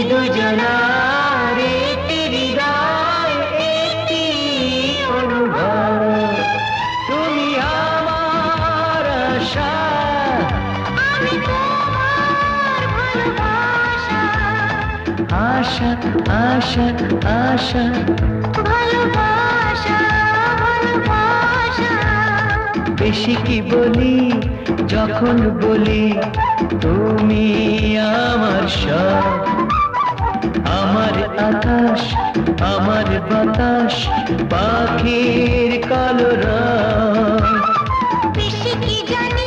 দুজনার একটি হৃদয়, একটি অনুভব। তুমি আমার আশা, আমি তোমার ভালোবাসা। আশা আশা আশা, ভালোবাসা ভালোবাসা। বেশি কি বলি যখন বলি তুমি আমার সব, আমার আকাশ, আমার বাতাস, পাখির কলরব। বেশি কি জানি